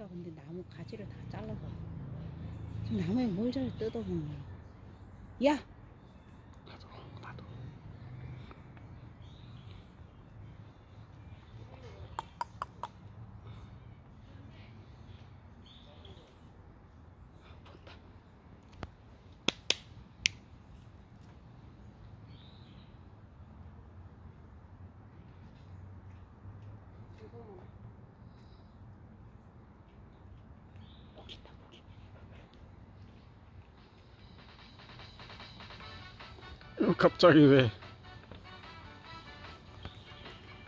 아까 근데 나무 가지를 다 잘라서 지금 나무에 뭘 잘 뜯어보는 거야. 야! 나도. 갑자기 왜?